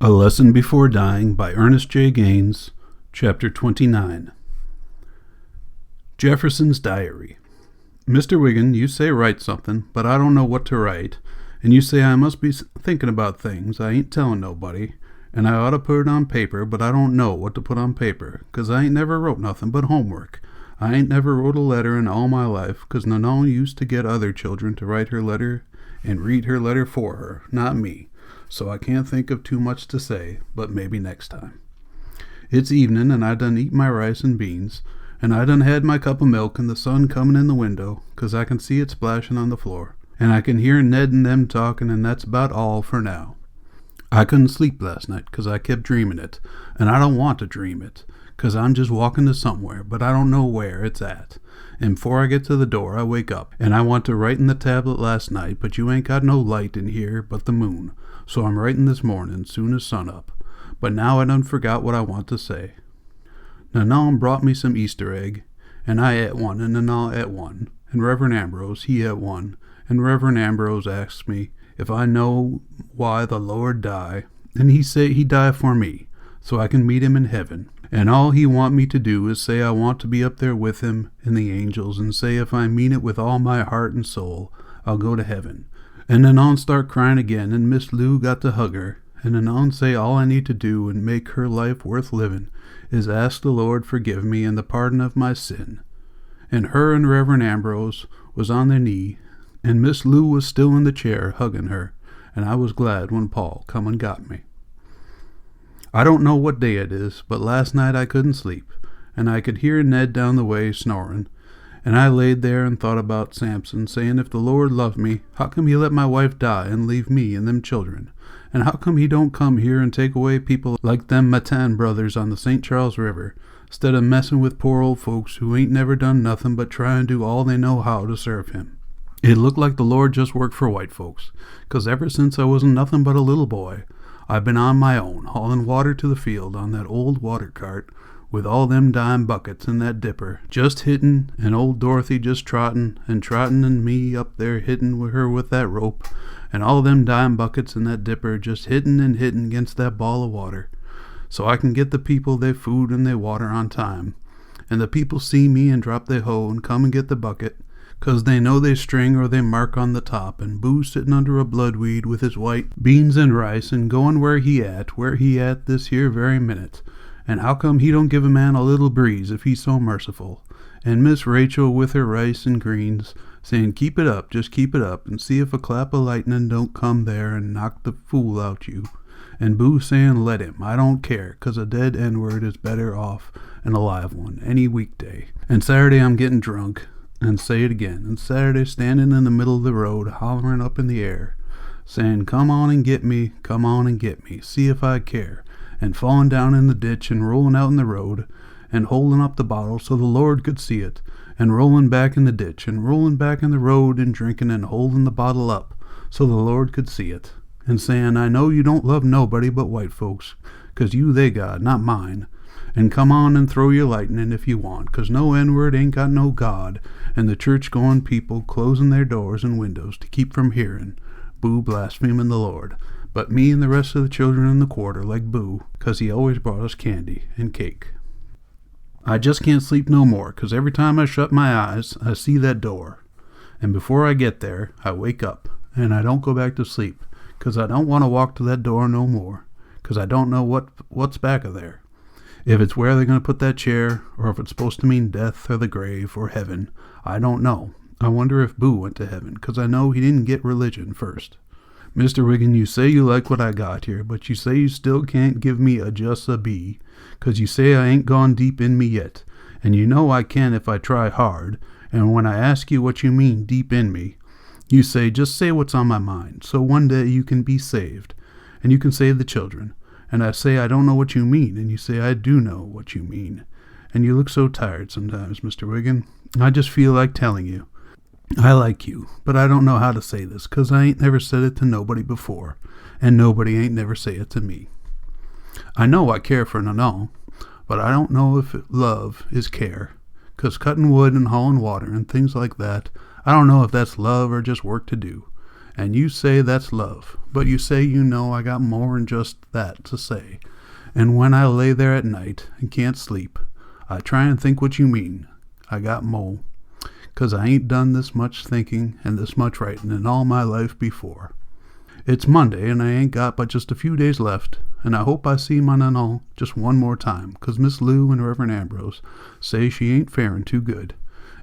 A Lesson Before Dying by Ernest J. Gaines, Chapter 29. Jefferson's Diary. Mr. Wiggin, you say write something, but I don't know what to write, and you say I must be thinking about things I ain't telling nobody, and I ought to put it on paper, but I don't know what to put on paper, 'cause I ain't never wrote nothing but homework. I ain't never wrote a letter in all my life, 'cause Nanon used to get other children to write her letter and read her letter for her, not me. So I can't think of too much to say, but maybe next time. It's evening, and I done eat my rice and beans, and I done had my cup of milk and the sun coming in the window, 'cause I can see it splashing on the floor, and I can hear Ned and them talking, and that's about all for now. I couldn't sleep last night, 'cause I kept dreaming it, and I don't want to dream it, 'cause I'm just walking to somewhere, but I don't know where it's at. And before I get to the door, I wake up, and I want to write in the tablet last night, but you ain't got no light in here but the moon. So I'm writing this morning, soon as sun up. But now I done forgot what I want to say. Nanon brought me some Easter egg, and I ate one, and Nanon ate one, and Reverend Ambrose, he ate one, and Reverend Ambrose asked me if I know why the Lord die, and he say he die for me, so I can meet him in heaven. And all he want me to do is say I want to be up there with him and the angels, and say if I mean it with all my heart and soul, I'll go to heaven. And Nanon start crying again, and Miss Lou got to hug her, and Nanon say all I need to do and make her life worth living is ask the Lord forgive me and the pardon of my sin. And her and Reverend Ambrose was on their knee, and Miss Lou was still in the chair hugging her, and I was glad when Paul come and got me. I don't know what day it is, but last night I couldn't sleep, and I could hear Ned down the way snoring, and I laid there and thought about Samson, saying if the Lord loved me, how come he let my wife die and leave me and them children? And how come he don't come here and take away people like them Matan brothers on the St. Charles River, instead of messing with poor old folks who ain't never done nothing but try and do all they know how to serve him? It looked like the Lord just worked for white folks, 'cause ever since I wasn't nothing but a little boy, I've been on my own, hauling water to the field on that old water cart, with all them dime buckets and that dipper, just hittin', and old Dorothy just trottin', and me up there hittin' with her with that rope, and all them dime buckets and that dipper just hittin' and hittin' against that ball of water, so I can get the people their food and their water on time. And the people see me and drop their hoe and come and get the bucket, 'cause they know they string or they mark on the top, and Boo sittin' under a bloodweed with his white beans and rice, and goin' where he at this here very minute. And how come he don't give a man a little breeze if he's so merciful? And Miss Rachel with her rice and greens, saying keep it up, just keep it up, and see if a clap of lightning don't come there and knock the fool out you. And Boo saying let him, I don't care, 'cause a dead N-word is better off an alive one, any weekday. And Saturday I'm getting drunk, and say it again, and Saturday standing in the middle of the road, hollering up in the air, saying come on and get me, see if I care, and falling down in the ditch and rolling out in the road, and holding up the bottle so the Lord could see it, and rolling back in the ditch, and rolling back in the road, and drinking and holding the bottle up so the Lord could see it, and saying I know you don't love nobody but white folks, 'cause you they God, not mine, and come on and throw your lightning if you want, 'cause no N-word ain't got no God, and the church-going people closing their doors and windows to keep from hearing Boo blaspheming the Lord, but me and the rest of the children in the quarter like Boo, 'cause he always brought us candy and cake. I just can't sleep no more, 'cause every time I shut my eyes, I see that door, and before I get there, I wake up, and I don't go back to sleep, 'cause I don't want to walk to that door no more, 'cause I don't know what's back of there. If it's where they're going to put that chair, or if it's supposed to mean death or the grave or heaven, I don't know. I wonder if Boo went to heaven, 'cause I know he didn't get religion first. Mr. Wiggin, you say you like what I got here, but you say you still can't give me just a B, 'cause you say I ain't gone deep in me yet, and you know I can if I try hard, and when I ask you what you mean deep in me, you say just say what's on my mind, so one day you can be saved, and you can save the children. And I say I don't know what you mean, and you say I do know what you mean. And you look so tired sometimes, Mr. Wiggin. I just feel like telling you. I like you, but I don't know how to say this, 'cause I ain't never said it to nobody before, and nobody ain't never say it to me. I know I care for Nanon, but I don't know if love is care, 'cause cutting wood and hauling water and things like that, I don't know if that's love or just work to do. And you say that's love, but you say you know I got more'n just that to say. And when I lay there at night and can't sleep, I try and think what you mean. I got mo', 'cause I ain't done this much thinking and this much writing in all my life before. It's Monday, and I ain't got but just a few days left, and I hope I see my Nanal just one more time, 'cause Miss Lou and Reverend Ambrose say she ain't faring too good,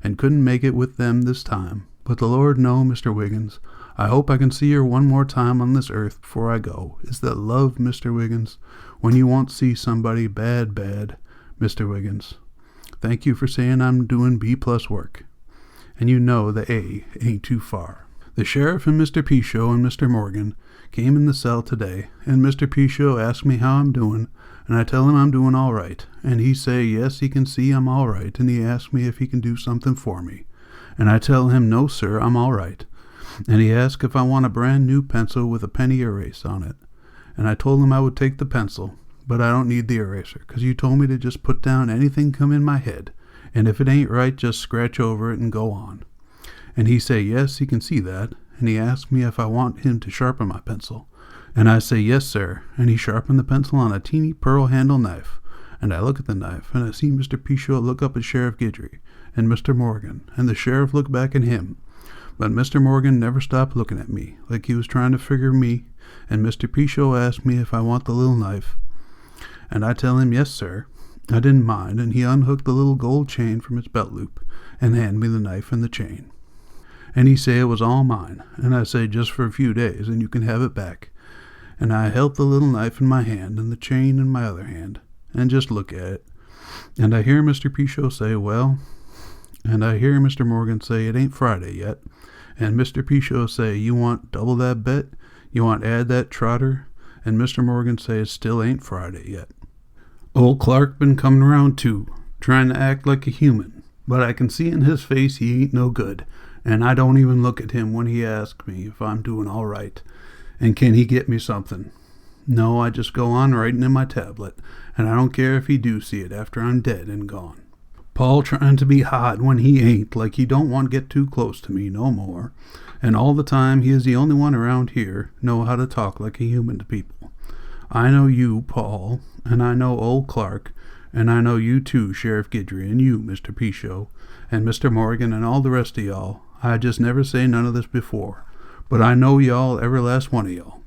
and couldn't make it with them this time. But the Lord know, Mr. Wiggins, I hope I can see her one more time on this earth before I go. Is that love, Mr. Wiggins, when you won't see somebody bad, Mr. Wiggins? Thank you for saying I'm doing B+ work, and you know the A ain't too far. The sheriff and Mr. Pichot and Mr. Morgan came in the cell today, and Mr. Pichot asked me how I'm doing, and I tell him I'm doing all right, and he say yes, he can see I'm all right, and he asks me if he can do something for me, and I tell him no, sir, I'm all right, and he asked if I want a brand new pencil with a penny erase on it, and I told him I would take the pencil, but I don't need the eraser, 'cause you told me to just put down anything come in my head, and if it ain't right, just scratch over it and go on. And he say yes, he can see that, and he asked me if I want him to sharpen my pencil. And I say yes, sir, and he sharpened the pencil on a teeny pearl handle knife. And I look at the knife, and I see Mr. Pichot look up at Sheriff Guidry and Mr. Morgan, and the sheriff look back at him. But Mr. Morgan never stopped looking at me, like he was trying to figure me, and Mr. Pichot asked me if I want the little knife. And I tell him yes, sir. I didn't mind, and he unhooked the little gold chain from its belt loop, and handed me the knife and the chain. And he say it was all mine, and I say just for a few days, and you can have it back. And I held the little knife in my hand and the chain in my other hand, and just look at it. And I hear Mr. Pichot say, well, and I hear Mr. Morgan say it ain't Friday yet, and Mr. Pichot say, you want double that bet? You want add that trotter? And Mr. Morgan say it still ain't Friday yet. Old Clark been coming around too, trying to act like a human, but I can see in his face he ain't no good. And I don't even look at him when he asks me if I'm doing all right, and can he get me something. No, I just go on writing in my tablet, and I don't care if he do see it after I'm dead and gone. Paul trying to be hot when he ain't, like he don't want to get too close to me no more, and all the time he is the only one around here know how to talk like a human to people. I know you, Paul, and I know old Clark, and I know you too, Sheriff Guidry, and you, Mr. Pichot, and Mr. Morgan, and all the rest of y'all. I just never say none of this before, but I know y'all, every last one of y'all.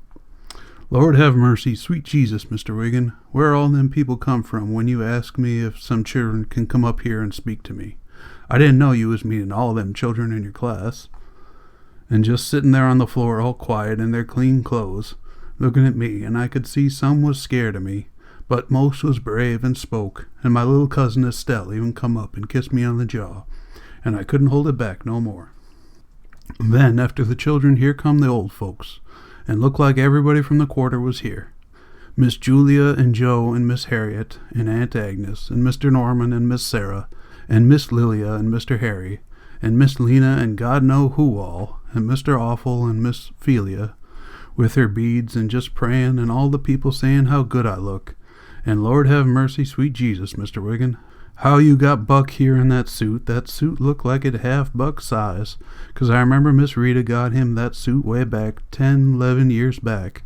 Lord have mercy, sweet Jesus, Mr. Wiggin, where all them people come from when you ask me if some children can come up here and speak to me. I didn't know you was meeting all them children in your class. And just sitting there on the floor all quiet in their clean clothes, looking at me, and I could see some was scared of me, but most was brave and spoke, and my little cousin Estelle even come up and kissed me on the jaw, and I couldn't hold it back no more. Then, after the children, here come the old folks, and looked like everybody from the quarter was here. Miss Julia and Joe and Miss Harriet and Aunt Agnes and Mr. Norman and Miss Sarah and Miss Lilia and Mr. Harry and Miss Lena and God know who all, and Mr. Awful and Miss Phelia with her beads and just praying, and all the people saying how good I look. And Lord have mercy, sweet Jesus, Mr. Wiggin, how you got Buck here in that suit. That suit looked like it half Buck's size, 'cause I remember Miss Rita got him that suit way back 10-11 years back,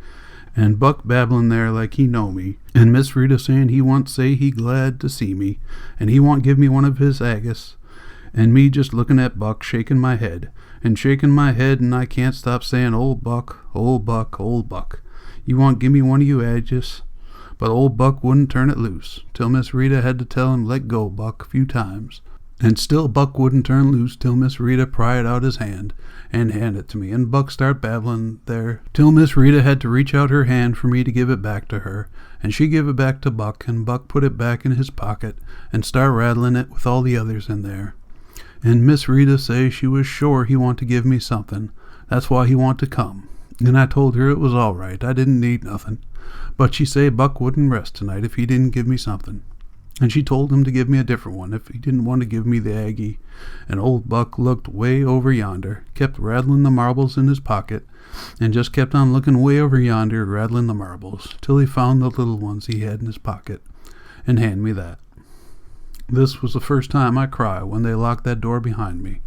and Buck babbling there like he know me, and Miss Rita saying he want say he glad to see me, and he want give me one of his agates, and me just looking at Buck, shaking my head, and I can't stop saying, old Buck, old Buck, old Buck, you want give me one of you agates? But old Buck wouldn't turn it loose, till Miss Rita had to tell him, let go, Buck, a few times. And still Buck wouldn't turn loose till Miss Rita pried out his hand and handed it to me, and Buck started babbling there, till Miss Rita had to reach out her hand for me to give it back to her, and she give it back to Buck, and Buck put it back in his pocket and start rattling it with all the others in there. And Miss Rita say she was sure he want to give me something, that's why he want to come. And I told her it was all right, I didn't need nothing. But she say Buck wouldn't rest tonight if he didn't give me something. And she told him to give me a different one if he didn't want to give me the Aggie. And old Buck looked way over yonder, kept rattling the marbles in his pocket, and just kept on looking way over yonder, rattling the marbles, till he found the little ones he had in his pocket, and handed me that. This was the first time I cried when they locked that door behind me.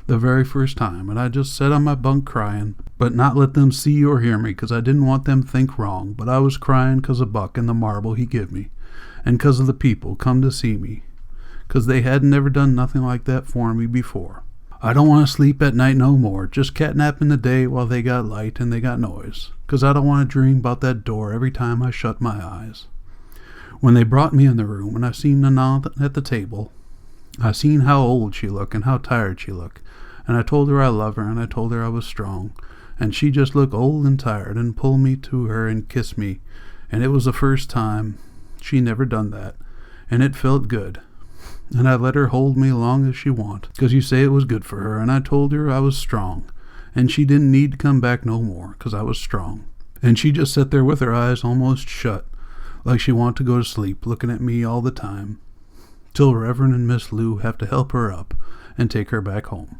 the very first time, and I just sat on my bunk crying, but not let them see or hear me, 'cause I didn't want them think wrong, but I was crying 'cause of Buck and the marble he give me, and 'cause of the people come to see me, 'cause they hadn't never done nothing like that for me before. I don't want to sleep at night no more, just catnap in the day while they got light and they got noise, 'cause I don't want to dream about that door every time I shut my eyes. When they brought me in the room and I seen Nana at the table, I seen how old she looked and how tired she looked, and I told her I love her and I told her I was strong, and she just looked old and tired and pulled me to her and kissed me, and it was the first time she never done that, and it felt good. And I let her hold me long as she want, 'cause you say it was good for her, and I told her I was strong, and she didn't need to come back no more, 'cause I was strong. And she just sat there with her eyes almost shut, like she wanted to go to sleep, looking at me all the time, till Reverend and Miss Lou have to help her up and take her back home.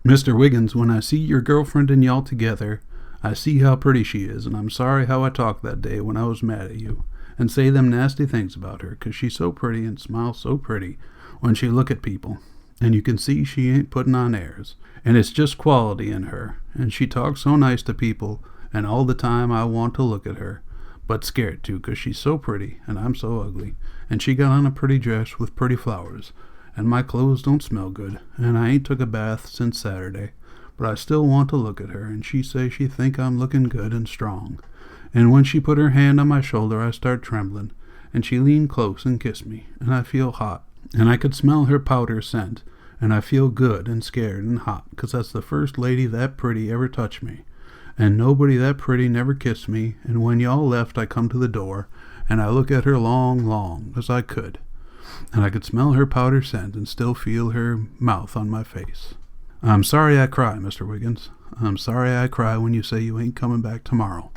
Mr. Wiggins, when I see your girlfriend and y'all together, I see how pretty she is, and I'm sorry how I talked that day when I was mad at you, and say them nasty things about her, 'cause she's so pretty and smiles so pretty when she look at people, and you can see she ain't putting on airs, and it's just quality in her, and she talks so nice to people, and all the time I want to look at her, but scared to, 'cause she's so pretty and I'm so ugly, and she got on a pretty dress with pretty flowers, and my clothes don't smell good, and I ain't took a bath since Saturday, but I still want to look at her, and she say she think I'm looking good and strong. And when she put her hand on my shoulder, I start trembling, and she leaned close and kissed me, and I feel hot, and I could smell her powder scent, and I feel good and scared and hot, 'cause that's the first lady that pretty ever touched me, and nobody that pretty never kissed me, and when y'all left I come to the door, and I look at her long as I could, and I could smell her powder scent and still feel her mouth on my face. I'm sorry I cry, Mr. Wiggins. I'm sorry I cry when you say you ain't coming back tomorrow.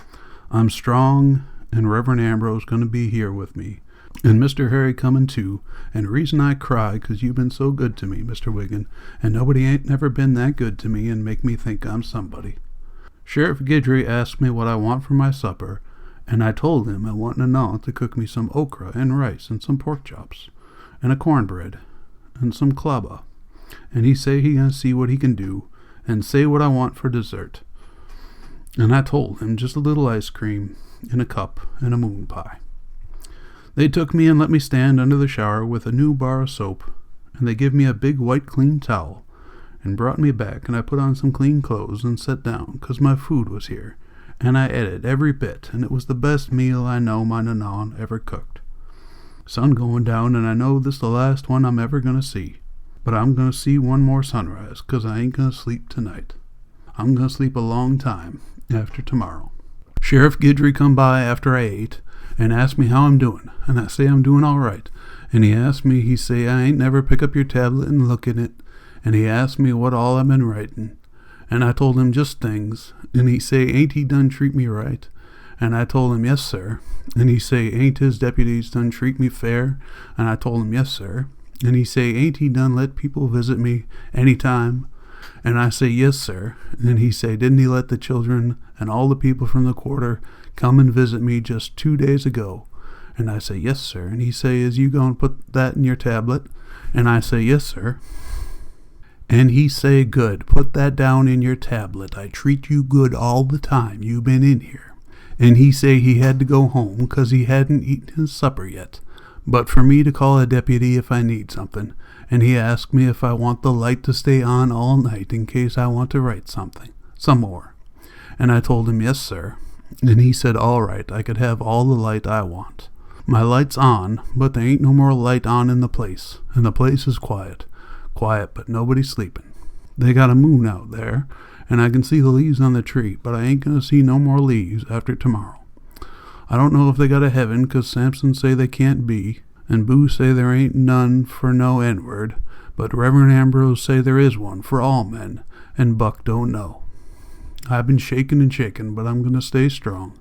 I'm strong, and Reverend Ambrose going to be here with me, and Mr. Harry coming too, and the reason I cry 'cause you've been so good to me, Mr. Wiggin, and nobody ain't never been that good to me and make me think I'm somebody. Sheriff Guidry asked me what I want for my supper, and I told him I want Nana to cook me some okra and rice and some pork chops, and a cornbread, and some klaba, and he say he gonna see what he can do, and say what I want for dessert. And I told him just a little ice cream in a cup and a moon pie. They took me and let me stand under the shower with a new bar of soap, and they give me a big white clean towel, and brought me back, and I put on some clean clothes and sat down, 'cause my food was here, and I ate it every bit, and it was the best meal I know my Nana ever cooked. Sun going down, and I know this the last one I'm ever gonna see, but I'm gonna see one more sunrise, 'cause I ain't gonna sleep tonight. I'm gonna sleep a long time after tomorrow. Sheriff Guidry come by after I ate and asked me how I'm doing, and I say I'm doing all right, and he asked me, he say I ain't never pick up your tablet and look in it, and he asked me what all I've been writing, and I told him just things, and he say ain't he done treat me right, and I told him yes sir, and he say ain't his deputies done treat me fair, and I told him yes sir, and he say ain't he done let people visit me any time, and I say yes sir, and he say didn't he let the children and all the people from the quarter come and visit me just 2 days ago, and I say yes sir, and he say is you going to put that in your tablet, and I say yes sir, and he say good, put that down in your tablet, I treat you good all the time you been in here, and he say he had to go home 'cause he hadn't eaten his supper yet, but for me to call a deputy if I need something, and he asked me if I want the light to stay on all night in case I want to write something, some more, and I told him yes sir, and he said all right, I could have all the light I want. My light's on, but there ain't no more light on in the place, and the place is quiet, but nobody's sleeping. They got a moon out there, and I can see the leaves on the tree, but I ain't gonna see no more leaves after tomorrow. I don't know if they got a heaven, 'cause Samson say they can't be, and Boo say there ain't none for no N-word, but Reverend Ambrose say there is one for all men, and Buck don't know. I've been shaking and shaking, but I'm gonna stay strong.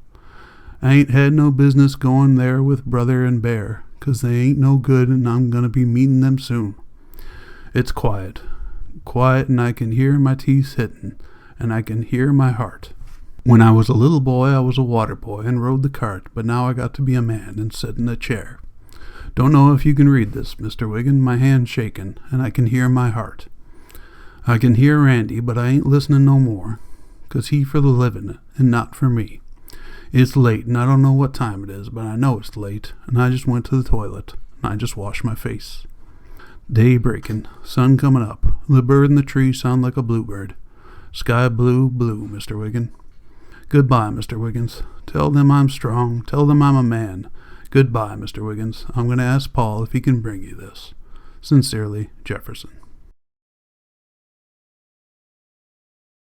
I ain't had no business going there with Brother and Bear, 'cause they ain't no good, and I'm gonna be meeting them soon. It's quiet, and I can hear my teeth hitting, and I can hear my heart. When I was a little boy, I was a water boy and rode the cart, but now I got to be a man and sit in a chair. Don't know if you can read this, Mr. Wiggin, my hand's shaking, and I can hear my heart. I can hear Randy, but I ain't listening no more, 'cause he for the living and not for me. It's late, and I don't know what time it is, but I know it's late, and I just went to the toilet, and I just washed my face. Day breaking, sun coming up, the bird in the tree sound like a bluebird. Sky blue, blue, Mr. Wiggin. Goodbye, Mr. Wiggins. Tell them I'm strong. Tell them I'm a man. Goodbye, Mr. Wiggins. I'm going to ask Paul if he can bring you this. Sincerely, Jefferson.